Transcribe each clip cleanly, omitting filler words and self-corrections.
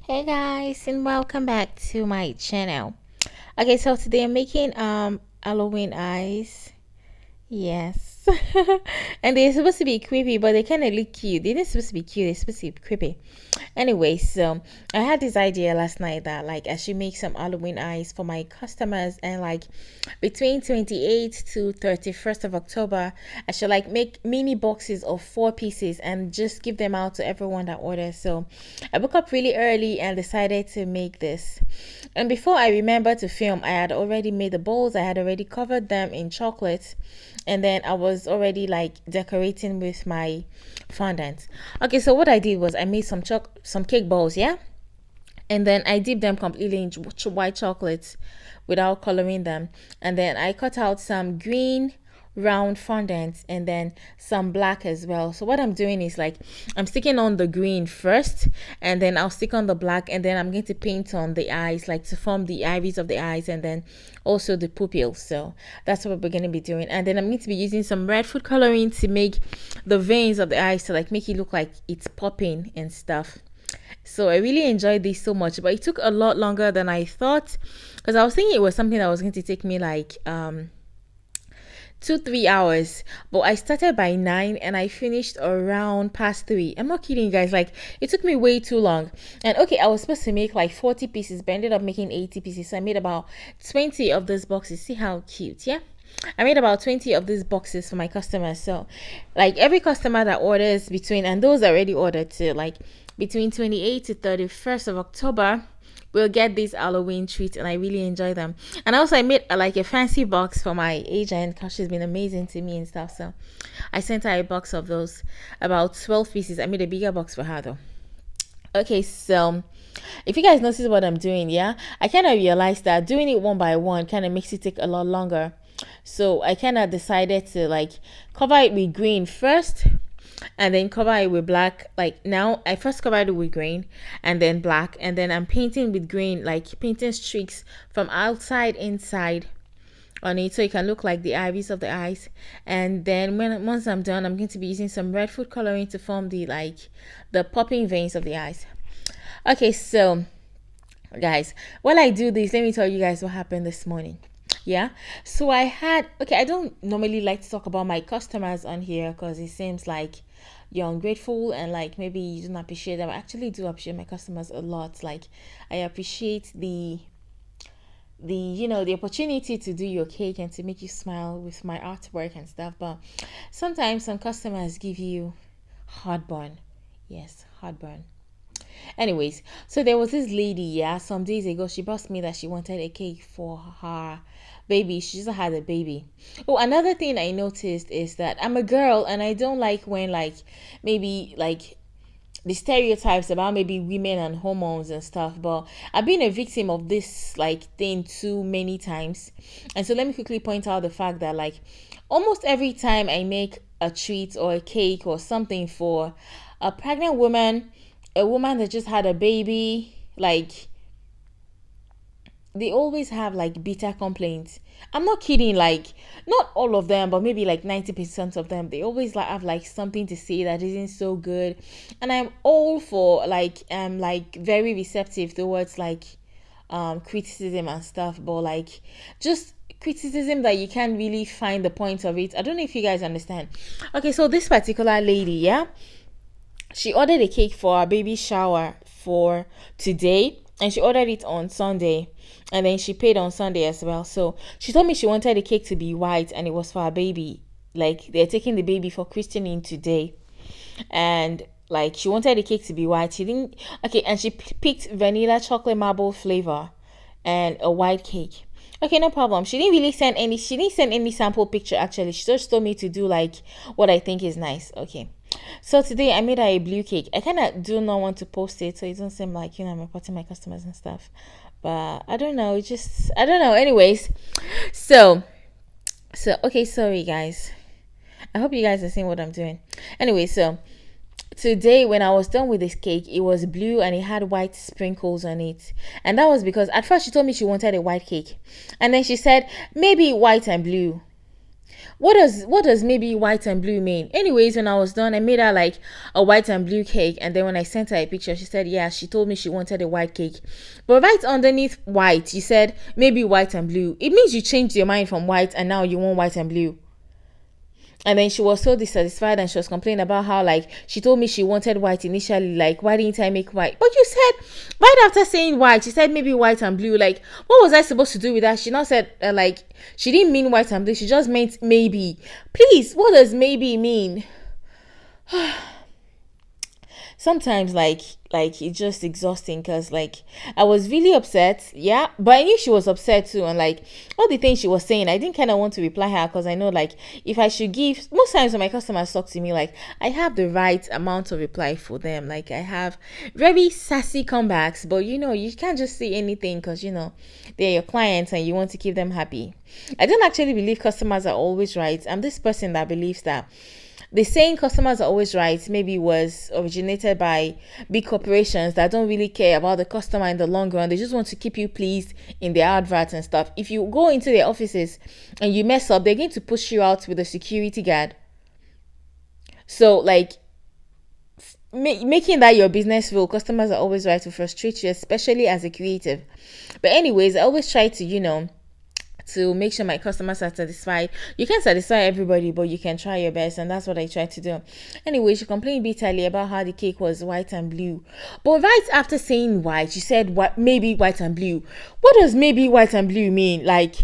Hey guys, and welcome back to my channel. Okay, so today I'm making Halloween eyes. Yes. And they're supposed to be creepy, but they kind of look cute. They're not supposed to be cute, they're supposed to be creepy. Anyway, so I had this idea last night that like I should make some Halloween eyes for my customers, and like between 28th to 31st of October, I should like make mini boxes of 4 pieces and just give them out to everyone that orders. So I woke up really early and decided to make this. And before I remember to film, I had already made the bowls. I had already covered them in chocolate, and then I was already like decorating with my fondant. Okay, so what I did was I made some cake balls, yeah, and then I dipped them completely in white chocolate without coloring them, and then I cut out some green round fondant and then some black as well. So what I'm doing is like I'm sticking on the green first, and then I'll stick on the black, and then I'm going to paint on the eyes, like to form the iris of the eyes, and then also the pupils. So that's what we're going to be doing. And then I'm going to be using some red food coloring to make the veins of the eyes, to like make it look like it's popping and stuff. So I really enjoyed this so much, but it took a lot longer than I thought, because I was thinking it was something that was going to take me like 2 3 hours, but I started by 9 and I finished around past 3. I'm not kidding, guys. Like, it took me way too long. And okay, I was supposed to make like 40 pieces, but I ended up making 80 pieces. So I made about 20 of those boxes. See how cute? Yeah, I made about 20 of these boxes for my customers. So like every customer that orders between, and those already ordered to like between 28th to 31st of October, will get these Halloween treats, and I really enjoy them. And also I made like a fancy box for my agent, because she's been amazing to me and stuff. So I sent her a box of those, about 12 pieces. I made a bigger box for her though. Okay, so if you guys notice what I'm doing, yeah, I kind of realized that doing it one by one kind of makes it take a lot longer. So I kind of decided to like cover it with green first, and then cover it with black. Like now I first covered it with green and then black, and then I'm painting with green, like painting streaks from outside inside on it, so it can look like the iris of the eyes. And then once I'm done, I'm going to be using some red food coloring to form the like the popping veins of the eyes. Okay, so guys, while I do this, let me tell you guys what happened this morning. Yeah, so I had, okay, I don't normally like to talk about my customers on here because it seems like you're ungrateful and like maybe you don't appreciate them. I actually do appreciate my customers a lot. Like, I appreciate the opportunity to do your cake and to make you smile with my artwork and stuff. But sometimes some customers give you heartburn. Yes, heartburn. Anyways, so there was this lady, yeah, some days ago. She asked me that she wanted a cake for her baby. She just had a baby. Oh, another thing I noticed is that I'm a girl and I don't like when like maybe like the stereotypes about maybe women and hormones and stuff, but I've been a victim of this like thing too many times. And so let me quickly point out the fact that like almost every time I make a treat or a cake or something for a pregnant woman, a woman that just had a baby, like they always have like bitter complaints. I'm not kidding, like not all of them, but maybe like 90% of them, they always like have like something to say that isn't so good. And I'm all for like very receptive towards like criticism and stuff, but like just criticism that you can't really find the point of it. I don't know if you guys understand. Okay, so this particular lady, yeah, she ordered a cake for her baby shower for today, and she ordered it on Sunday, and then she paid on Sunday as well. So she told me she wanted the cake to be white and it was for her baby. Like they're taking the baby for christening today, and like she wanted the cake to be white. She didn't, okay, and she picked vanilla chocolate marble flavor and a white cake. Okay, no problem. She didn't send any sample picture actually. She just told me to do like what I think is nice. Okay. So today I made her a blue cake. I kind of do not want to post it so it doesn't seem like, I'm reporting my customers and stuff. But I don't know. I don't know. Anyways, so okay, sorry guys. I hope you guys are seeing what I'm doing. Anyway, so today when I was done with this cake, it was blue and it had white sprinkles on it. And that was because at first she told me she wanted a white cake. And then she said maybe white and blue. what does maybe white and blue mean? Anyways, when I was done, I made her like a white and blue cake, and then when I sent her a picture, she said, yeah, she told me she wanted a white cake. But right underneath white, you said maybe white and blue. It means you changed your mind from white and now you want white and blue. And then she was so dissatisfied, and she was complaining about how, like, she told me she wanted white initially, like, why didn't I make white? But you said right after saying white, she said maybe white and blue. Like, what was I supposed to do with that? She now said like, she didn't mean white and blue, she just meant maybe. Please, what does maybe mean? Sometimes like it's just exhausting, because like I was really upset, yeah, but I knew she was upset too. And like all the things she was saying, I didn't kind of want to reply her, because I know, like, if I should give, most times when my customers talk to me, like, I have the right amount of reply for them. Like, I have very sassy comebacks, but you can't just say anything, because they're your clients and you want to keep them happy. I don't actually believe customers are always right. I'm this person that believes that the saying customers are always right maybe was originated by big corporations that don't really care about the customer in the long run. They just want to keep you pleased in their adverts and stuff. If you go into their offices and you mess up, they're going to push you out with a security guard. So like, making that your business rule, customers are always right to frustrate you, especially as a creative. But anyways, I always try to make sure my customers are satisfied. You can't satisfy everybody, but you can try your best, and that's what I try to do. Anyway, she complained bitterly about how the cake was white and blue. But right after saying white, she said what maybe white and blue. What does maybe white and blue mean? Like,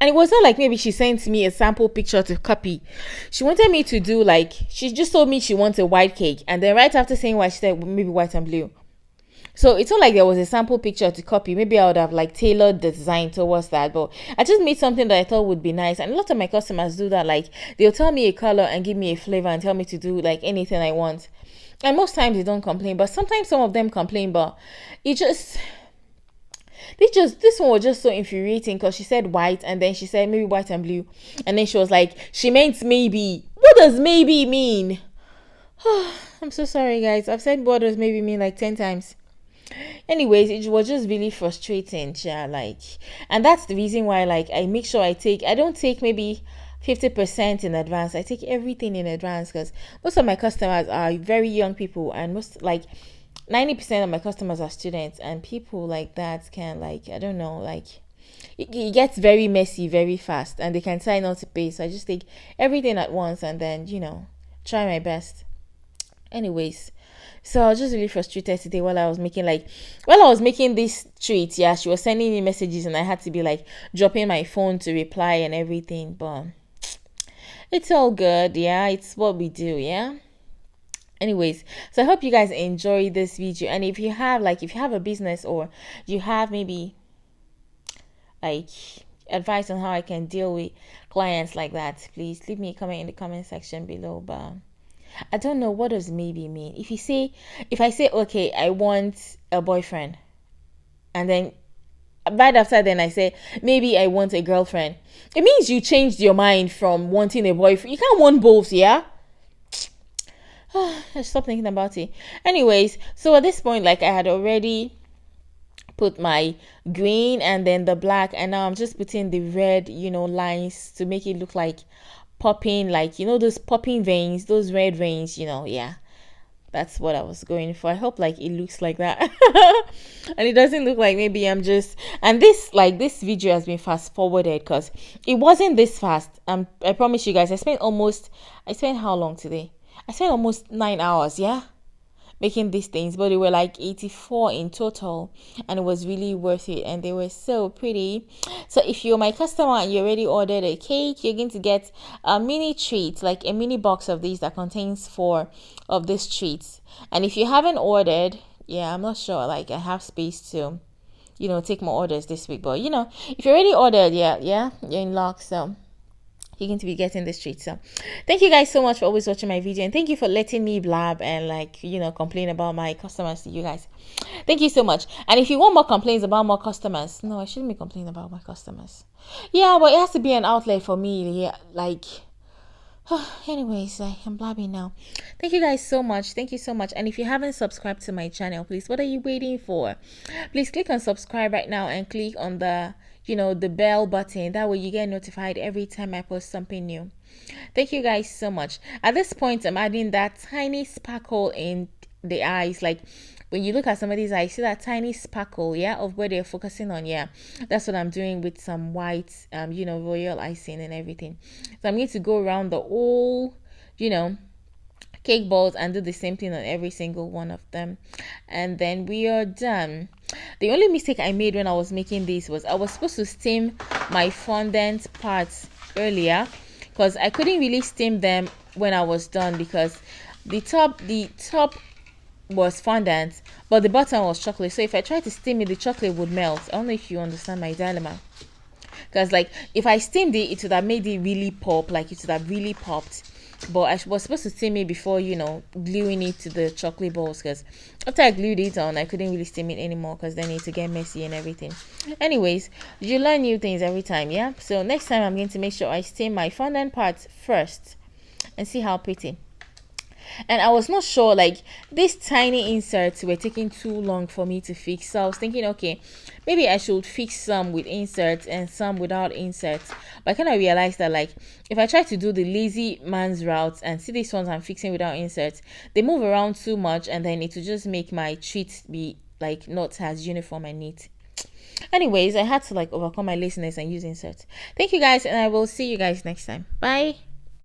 and it was not like maybe she sent me a sample picture to copy. She wanted me to do, like, she just told me she wants a white cake, and then right after saying white, she said maybe white and blue. So it's not like there was a sample picture to copy. Maybe I would have like tailored the design towards that, but I just made something that I thought would be nice. And a lot of my customers do that. Like, they'll tell me a color and give me a flavor and tell me to do like anything I want. And most times they don't complain, but sometimes some of them complain. But it just, this one was just so infuriating, because she said white and then she said maybe white and blue, and then she was like, she meant maybe. What does maybe mean? I'm so sorry, guys. I've said what does maybe mean like 10 times. Anyways, it was just really frustrating, like, and that's the reason why, like, I make sure I don't take maybe 50% in advance. I take everything in advance, because most of my customers are very young people, and most, like, 90% of my customers are students, and people like that can, like, I don't know, like, it gets very messy very fast, and they can try not to pay. So I just take everything at once, and then try my best. Anyways, so I was just really frustrated today while I was making this treat. Yeah, she was sending me messages, and I had to be like dropping my phone to reply and everything. But it's all good. Yeah, it's what we do. Yeah. Anyways, so I hope you guys enjoy this video. And if you have a business, or you have maybe like advice on how I can deal with clients like that, please leave me a comment in the comment section below. But I don't know, what does maybe mean. If I say, okay, I want a boyfriend, and then right after then I say maybe I want a girlfriend, it means you changed your mind from wanting a boyfriend. You can't want both, yeah? Stop thinking about it. Anyways, so at this point, like, I had already put my green and then the black, and now I'm just putting the red lines to make it look like popping, like those popping veins, those red veins, yeah, that's what I was going for. I hope like it looks like that and it doesn't look like maybe I'm just, and this video has been fast forwarded, because it wasn't this fast. I promise you guys, I spent how long today? I spent almost 9 hours, yeah, making these things, but they were like 84 in total, and it was really worth it, and they were so pretty. So if you're my customer and you already ordered a cake, you're going to get a mini treat, like a mini box of these that contains 4 of these treats. And if you haven't ordered, yeah, I'm not sure, like, I have space to take more orders this week, but if you already ordered, yeah, you're in luck. So you're going to be getting this treat. So thank you guys so much for always watching my video, and thank you for letting me blab and like complain about my customers to you guys. Thank you so much. And if you want more complaints about more customers, no, I shouldn't be complaining about my customers. Yeah, but it has to be an outlet for me. Yeah, like, Anyways, I am blabbing now. Thank you guys so much. Thank you so much. And if you haven't subscribed to my channel, please, what are you waiting for? Please click on subscribe right now and click on the, the bell button. That way you get notified every time I post something new. Thank you guys so much. At this point, I'm adding that tiny sparkle in the eyes. Like when you look at somebody's eyes, see that tiny sparkle, yeah, of where they're focusing on. Yeah, that's what I'm doing with some white, royal icing and everything. So I'm going to go around the whole, cake balls and do the same thing on every single one of them, and then we are done. The only mistake I made when I was making this was I was supposed to steam my fondant parts earlier, because I couldn't really steam them when I was done, because the top was fondant but the bottom was chocolate. So if I tried to steam it, the chocolate would melt. I don't know if you understand my dilemma, because like if I steamed it, it would have made it really pop, like it would have really popped. But I was supposed to steam it before, gluing it to the chocolate balls, because after I glued it on, I couldn't really steam it anymore, because then it to get messy and everything. Anyways, you learn new things every time, yeah? So next time I'm going to make sure I steam my fondant parts first and see how pretty. And I was not sure, like these tiny inserts were taking too long for me to fix, so I was thinking, okay, maybe I should fix some with inserts and some without inserts. But I kind of realized that, like, if I try to do the lazy man's route and see these ones I'm fixing without inserts, they move around too much, and then it will just make my treat be like not as uniform and neat. Anyways, I had to like overcome my laziness and use inserts. Thank you guys, and I will see you guys next time. Bye.